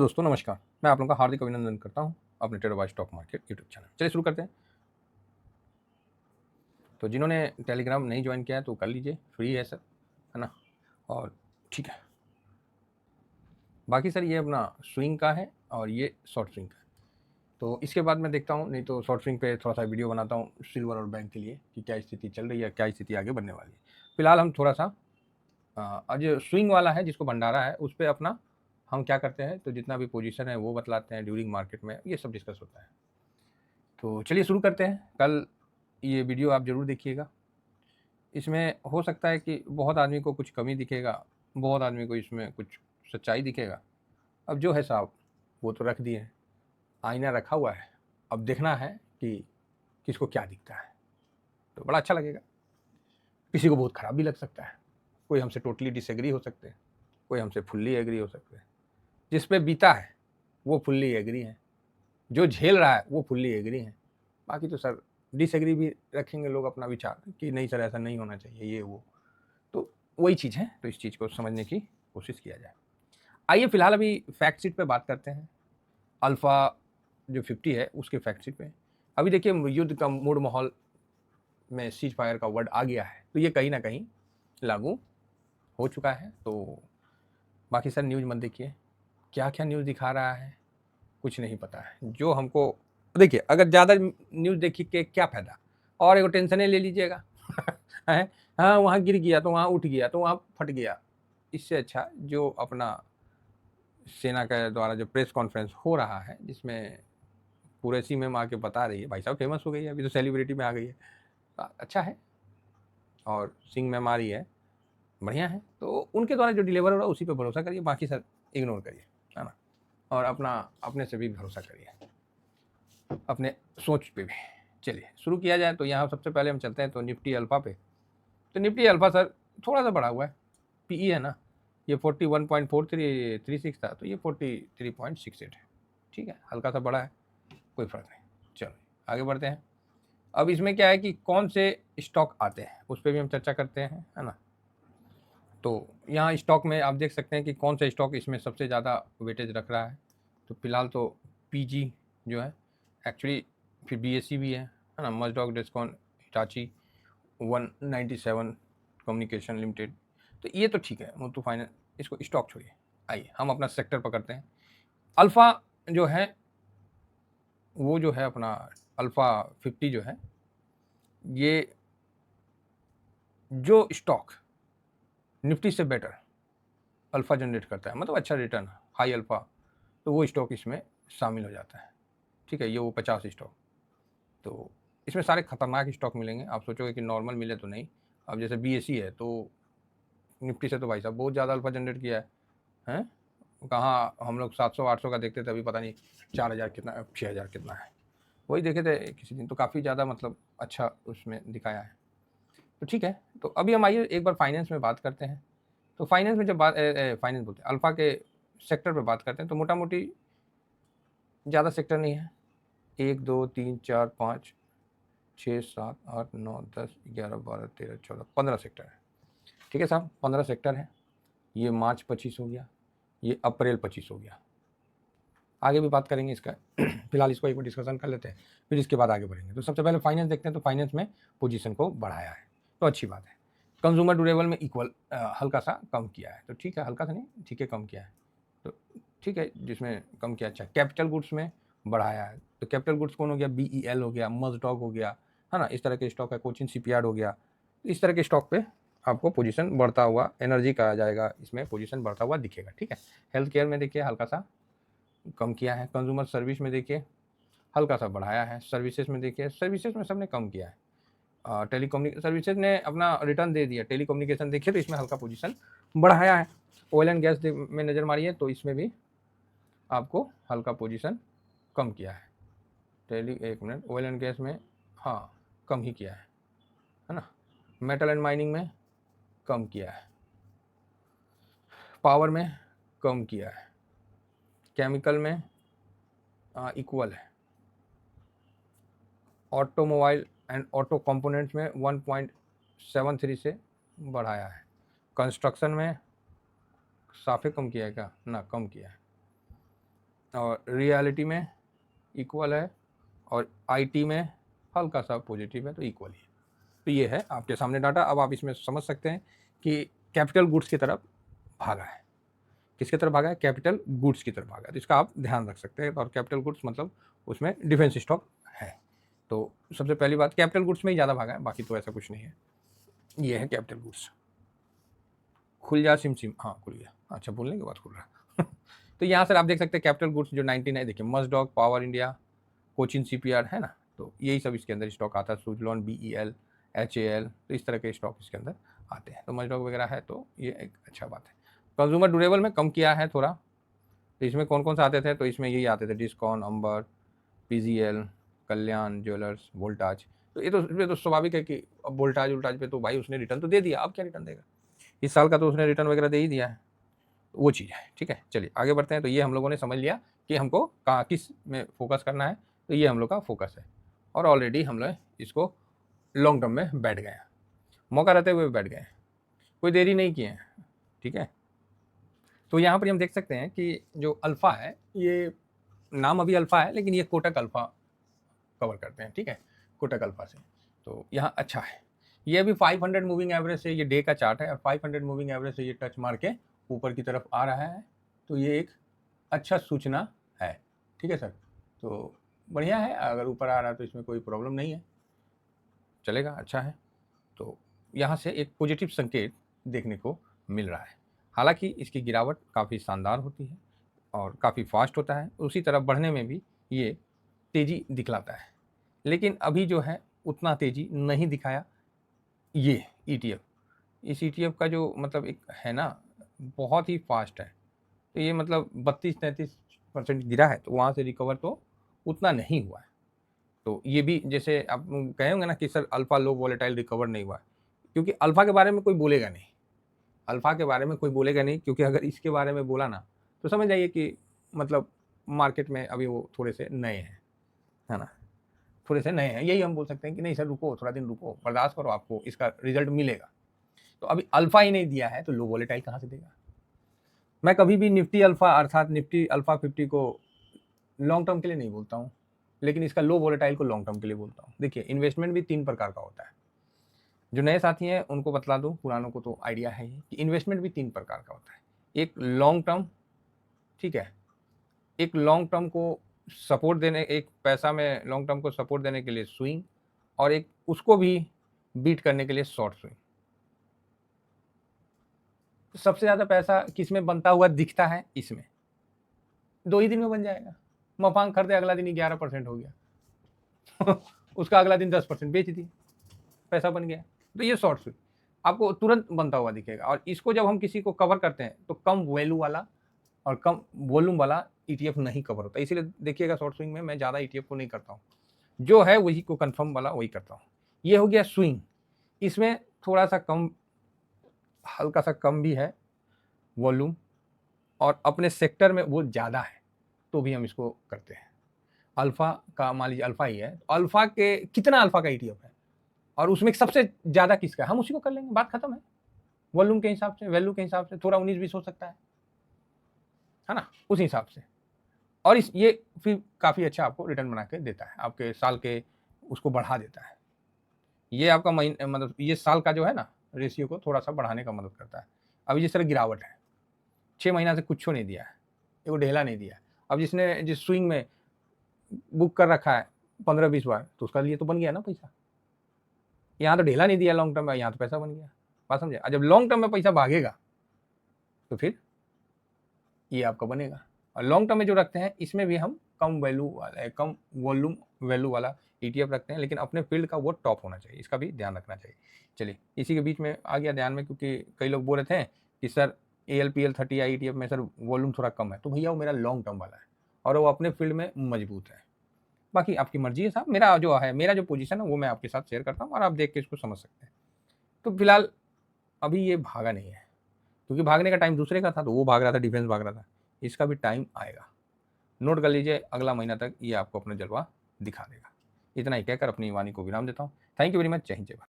दोस्तों नमस्कार, मैं आप लोगों का हार्दिक अभिनंदन करता हूं अपने trader by stock market YouTube channel. चलिए शुरू करते हैं। तो जिन्होंने टेलीग्राम नहीं ज्वाइन किया है तो कर लीजिए, फ्री है सर, है ना। और ठीक है, बाकी सर ये अपना स्विंग का है और ये शॉर्ट स्विंग का है। तो इसके बाद मैं देखता हूँ, नहीं तो शॉर्ट स्विंग पे थोड़ा सा वीडियो बनाता हूँ सिल्वर और बैंक के लिए कि क्या स्थिति चल रही है, क्या स्थिति आगे बढ़ने वाली है। फिलहाल हम थोड़ा सा आज स्विंग वाला है जिसको भंडारा है उस पर अपना हम क्या करते हैं, तो जितना भी पोजीशन है वो बतलाते हैं ड्यूरिंग मार्केट में, ये सब डिस्कस होता है। तो चलिए शुरू करते हैं। कल ये वीडियो आप ज़रूर देखिएगा। इसमें हो सकता है कि बहुत आदमी को कुछ कमी दिखेगा, बहुत आदमी को इसमें कुछ सच्चाई दिखेगा। अब जो है साहब वो तो रख दिए हैं, आईना रखा हुआ है, अब देखना है कि किसको क्या दिखता है। तो बड़ा अच्छा लगेगा, किसी को बहुत ख़राब भी लग सकता है, कोई हमसे टोटली डिसएग्री हो सकते हैं, कोई हमसे फुल्ली एग्री हो सकते हैं। जिस पे बीता है वो फुल्ली एग्री है, जो झेल रहा है वो फुल्ली एग्री है। बाकी तो सर डिसएग्री भी रखेंगे लोग अपना विचार कि नहीं सर ऐसा नहीं होना चाहिए, ये वो, तो वही चीज़ है। तो इस चीज़ को समझने की कोशिश किया जाए। आइए फिलहाल अभी फैक्ट शीट पे बात करते हैं। अल्फ़ा जो 50 है उसके फैक्ट शीट पे अभी देखिए युद्ध का मूड माहौल में सीज फायर का वर्ड आ गया है, तो ये कहीं ना कहीं लागू हो चुका है। तो बाकी सर न्यूज़ मत देखिए, क्या क्या न्यूज़ दिखा रहा है कुछ नहीं पता है। जो हमको देखिए, अगर ज़्यादा न्यूज़ देखिए के क्या फ़ायदा, और एगो टेंशनें ले लीजिएगा हैं, हाँ वहाँ गिर गया तो वहाँ उठ गया तो वहाँ फट गया। इससे अच्छा जो अपना सेना के द्वारा जो प्रेस कॉन्फ्रेंस हो रहा है, जिसमें कुरैशी मैम आके बता रही है, भाई साहब फेमस हो गई है, अभी तो सेलिब्रिटी में आ गई है, अच्छा है। और सिंह मैम आ रही है, बढ़िया है। तो उनके द्वारा जो डिलीवर हो रहा है उसी पे भरोसा करिए, बाकी सब इग्नोर करिए, है ना। और अपना अपने से भी भरोसा करिए, अपने सोच पे भी। चलिए शुरू किया जाए। तो यहाँ सबसे पहले हम चलते हैं तो निफ्टी अल्फा पे। तो निफ्टी अल्फा सर थोड़ा सा बढ़ा हुआ है, पीई है ना, ये 41.4336 था, तो ये 43.68 है। ठीक है, हल्का सा बड़ा है, कोई फर्क नहीं। चलो आगे बढ़ते हैं। अब इसमें क्या है कि कौन से स्टॉक आते हैं उस पर भी हम चर्चा करते हैं, है ना। तो यहाँ स्टॉक में आप देख सकते हैं कि कौन सा स्टॉक इसमें सबसे ज़्यादा वेटेज रख रहा है। तो फिलहाल तो पीजी जो है, एक्चुअली फिर बीएससी भी है ना, मजडॉक डिस्कॉन हिटाची 197 कम्युनिकेशन लिमिटेड। तो ये तो ठीक है, मुथूट फाइनेंस, इसको स्टॉक छोड़िए। आइए हम अपना सेक्टर पकड़ते हैं। अल्फ़ा जो है वो जो है अपना अल्फ़ा 50 जो है, ये जो स्टॉक निफ्टी से बेटर अल्फ़ा जनरेट करता है, मतलब अच्छा रिटर्न, हाई अल्फ़ा, तो वो स्टॉक इसमें शामिल हो जाता है। ठीक है, ये वो 50 स्टॉक। तो इसमें सारे खतरनाक स्टॉक मिलेंगे। आप सोचोगे कि नॉर्मल मिले तो नहीं। अब जैसे बीएससी है तो निफ्टी से तो भाई साहब बहुत ज़्यादा अल्फ़ा जनरेट किया है, हैं। कहाँ हम लोग 700-800 का देखते थे, अभी पता नहीं 4000 कितना 6000 कितना है, वही देखे थे किसी दिन। तो काफ़ी ज़्यादा मतलब अच्छा उसमें दिखाया है। तो ठीक है, तो अभी हम आइए एक बार फाइनेंस में बात करते हैं। तो फाइनेंस में जब बात फाइनेंस बोलते हैं अल्फ़ा के सेक्टर पे बात करते हैं, तो मोटा मोटी ज़्यादा सेक्टर नहीं है, 1 2 3 4 5 6 7 8 9 10 11 12 13 14 15 सेक्टर है। ठीक है साहब, 15 सेक्टर है। ये मार्च 25 हो गया, ये अप्रैल 25 हो गया। आगे भी बात करेंगे इसका फिलहाल इसको एक बार डिस्कशन कर लेते हैं, फिर इसके बाद आगे बढ़ेंगे। तो सबसे पहले फाइनेंस देखते हैं। तो फाइनेंस में पोजीशन को बढ़ाया है, तो अच्छी बात है। कंज्यूमर ड्यूरेबल में इक्वल हल्का सा कम किया है, तो ठीक है, हल्का सा नहीं, ठीक है, कम किया है, तो ठीक है। जिसमें कम किया, अच्छा। कैपिटल गुड्स में बढ़ाया है, तो कैपिटल गुड्स कौन हो गया, बीईएल हो गया, मजडॉक हो गया, है ना, इस तरह के स्टॉक है, कोचिन शिपयार्ड हो गया। इस तरह के स्टॉक पे आपको पोजीशन बढ़ता हुआ, एनर्जी का आ जाएगा, इसमें पोजीशन बढ़ता हुआ दिखेगा। ठीक है, हेल्थ केयर में देखिए हल्का सा कम किया है, कंज्यूमर सर्विस में देखिए हल्का सा बढ़ाया है, सर्विसेज में देखिए, सर्विसेज में सबने कम किया है। टेलीकम्युनिकेशन सर्विसेज ने अपना रिटर्न दे दिया, टेलीकम्युनिकेशन देखिए तो इसमें हल्का पोजीशन बढ़ाया है। ऑयल एंड गैस में नज़र मारिए तो इसमें भी आपको हल्का पोजीशन कम किया है। एक मिनट, ऑयल एंड गैस में हाँ कम ही किया है ना। मेटल एंड माइनिंग में कम किया है, पावर में कम किया है, केमिकल में इक्वल है, ऑटोमोबाइल एंड ऑटो कंपोनेंट्स में 1.73 से बढ़ाया है। कंस्ट्रक्शन में साफे कम किया है क्या, ना कम किया है। और रियलिटी में इक्वल है, और आईटी में हल्का सा पॉजिटिव है, तो इक्वल ही है। तो ये है आपके सामने डाटा। अब आप इसमें समझ सकते हैं कि कैपिटल गुड्स की तरफ भागा है। किसकी तरफ भागा है? कैपिटल गुड्स की तरफ भागा है। तो इसका आप ध्यान रख सकते हैं। और कैपिटल गुड्स मतलब उसमें डिफेंस स्टॉक है। तो सबसे पहली बात, कैपिटल गुड्स में ही ज़्यादा भागा है, बाकी तो ऐसा कुछ नहीं है। ये है कैपिटल गुड्स। खुल जा सिम सिम, हाँ खुल गया। अच्छा, बोलने के बाद खुल रहा तो यहाँ सर आप देख सकते हैं कैपिटल गुड्स जो 19 है, देखिए मस्डॉक, पावर इंडिया, कोचिन सीपीआर है ना, तो यही सब इसके अंदर स्टॉक आता है। सुजलॉन, बीईएल, एचएएल, तो इस तरह के स्टॉक इसके अंदर आते हैं। तो मस्डॉक वगैरह है, तो ये एक अच्छा बात है। कंज्यूमर ड्यूरेबल में कम किया है थोड़ा। तो इसमें कौन कौन से आते थे? तो इसमें यही आते थे, डिस्कॉन, अंबर, पीजीएल, कल्याण ज्वेलर्स, वोल्टाज। तो ये तो स्वाभाविक है कि अब वोल्टाज वोल्टाज पे तो भाई उसने रिटर्न तो दे दिया, अब क्या रिटर्न देगा? इस साल का तो उसने रिटर्न वगैरह दे ही दिया है, वो चीज़ है। ठीक है, चलिए आगे बढ़ते हैं। तो ये हम लोगों ने समझ लिया कि हमको कहाँ किस में फोकस करना है। तो ये हम लोग का फोकस है, और ऑलरेडी हम लोग इसको लॉन्ग टर्म में बैठ गए हैं, मौका रहते हुए बैठ गए हैं, कोई देरी नहीं किए हैं। ठीक है, तो यहाँ पर हम देख सकते हैं कि जो अल्फ़ा है, ये नाम अभी अल्फ़ा है, लेकिन ये कोटक अल्फ़ा कवर करते हैं। ठीक है, कोटक अल्फ़ा से। तो यहाँ अच्छा है, ये अभी 500 मूविंग एवरेज से, ये डे का चार्ट है, और 500 मूविंग एवरेज से ये टच मार के ऊपर की तरफ आ रहा है। तो ये एक अच्छा सूचना है। ठीक है सर, तो बढ़िया है। अगर ऊपर आ रहा है तो इसमें कोई प्रॉब्लम नहीं है, चलेगा, अच्छा है। तो यहाँ से एक पॉजिटिव संकेत देखने को मिल रहा है। हालांकि इसकी गिरावट काफ़ी शानदार होती है और काफ़ी फास्ट होता है, उसी तरफ बढ़ने में भी ये तेज़ी दिखलाता है, लेकिन अभी जो है उतना तेज़ी नहीं दिखाया ये ETF। इस ETF का जो मतलब एक है ना, बहुत ही फास्ट है। तो ये मतलब 32-33% गिरा है, तो वहाँ से रिकवर तो उतना नहीं हुआ है। तो ये भी जैसे आप कहे होंगे ना कि सर अल्फ़ा लो वॉलेटाइल रिकवर नहीं हुआ है, क्योंकि अल्फ़ा के बारे में कोई बोलेगा नहीं। अल्फ़ा के बारे में कोई बोलेगा नहीं, क्योंकि अगर इसके बारे में बोला ना, तो समझ जाइए कि मतलब मार्केट में अभी वो थोड़े से नए हैं, है ना, थोड़े से नए हैं। यही हम बोल सकते हैं कि नहीं सर रुको, थोड़ा दिन रुको, बर्दाश्त करो, आपको इसका रिजल्ट मिलेगा। तो अभी अल्फ़ा ही नहीं दिया है, तो लो वॉलेटाइल कहाँ से देगा? मैं कभी भी निफ्टी अल्फ़ा अर्थात निफ्टी अल्फ़ा 50 को लॉन्ग टर्म के लिए नहीं बोलता हूँ, लेकिन इसका लो वॉलेटाइल को लॉन्ग टर्म के लिए बोलता हूँ। देखिए, इन्वेस्टमेंट भी 3 प्रकार का होता है। जो नए साथी हैं उनको बतला दूँ, पुरानों को तो आइडिया है ही कि इन्वेस्टमेंट भी 3 प्रकार का होता है। एक लॉन्ग टर्म, ठीक है, एक लॉन्ग टर्म को सपोर्ट देने, एक पैसा में लॉन्ग टर्म को सपोर्ट देने के लिए स्विंग, और एक उसको भी बीट करने के लिए शॉर्ट स्विंग। तो सबसे ज़्यादा पैसा किस में बनता हुआ दिखता है? इसमें 2 ही दिन में बन जाएगा। मपांग खरीदे, अगला दिन ही 11% हो गया उसका अगला दिन 10% बेच दिए, पैसा बन गया। तो ये शॉर्ट स्विंग आपको तुरंत बनता हुआ दिखेगा। और इसको जब हम किसी को कवर करते हैं तो कम वैल्यू वाला और कम वॉल्यूम वाला ETF नहीं कवर होता। इसीलिए देखिएगा शॉर्ट स्विंग में मैं ज़्यादा ETF को नहीं करता हूँ, जो है वही को कंफर्म वाला वही करता हूँ। ये हो गया स्विंग। इसमें थोड़ा सा कम, हल्का सा कम भी है वॉल्यूम, और अपने सेक्टर में वो ज़्यादा है, तो भी हम इसको करते हैं। अल्फ़ा का मान लीजिए अल्फ़ा ही है, तो अल्फ़ा के कितना अल्फ़ा का ETF है और उसमें सबसे ज़्यादा किसका है, हम उसी को कर लेंगे, बात खत्म है। वॉल्यूम के हिसाब से, वैल्यू के हिसाब से थोड़ा 19-20 हो सकता है ना, उस हिसाब से। और इस ये फिर काफ़ी अच्छा आपको रिटर्न बना के देता है, आपके साल के उसको बढ़ा देता है। ये आपका मतलब ये साल का जो है ना रेशियो को थोड़ा सा बढ़ाने का मदद करता है। अभी जिस तरह गिरावट है, 6 महीना से कुछ नहीं दिया है, एगो ढेला नहीं दिया है। अब जिसने जिस स्विंग में बुक कर रखा है 15-20 बार, तो उसका लिए तो बन गया ना पैसा। यहाँ तो ढेला नहीं दिया लॉन्ग टर्म में, यहाँ तो पैसा बन गया। बात समझे? और जब लॉन्ग टर्म में पैसा भागेगा तो फिर ये आपका बनेगा। और लॉन्ग टर्म में जो रखते हैं इसमें भी हम कम वैल्यू वाला, कम वॉल्यूम वैल्यू वाला ETF रखते हैं, लेकिन अपने फील्ड का वो टॉप होना चाहिए, इसका भी ध्यान रखना चाहिए। चलिए, इसी के बीच में आ गया ध्यान में, क्योंकि कई लोग बोल रहे थे कि सर ALPL30 ETF में सर वॉल्यूम थोड़ा कम है, तो भैया वो मेरा लॉन्ग टर्म वाला है और वो अपने फील्ड में मजबूत है। बाकी आपकी मर्जी है साहब, मेरा जो पोजीशन है वो मैं आपके साथ शेयर करता हूँ और आप देख के इसको समझ सकते हैं। तो फिलहाल अभी ये भागा नहीं है, क्योंकि भागने का टाइम दूसरे का था, तो वो भाग रहा था, डिफेंस भाग रहा था। इसका भी टाइम आएगा, नोट कर लीजिए, अगला महीना तक ये आपको अपना जलवा दिखा देगा। इतना ही कहकर अपनी वाणी को विराम देता हूँ। Thank you very much. जय हिंद, जय भारत।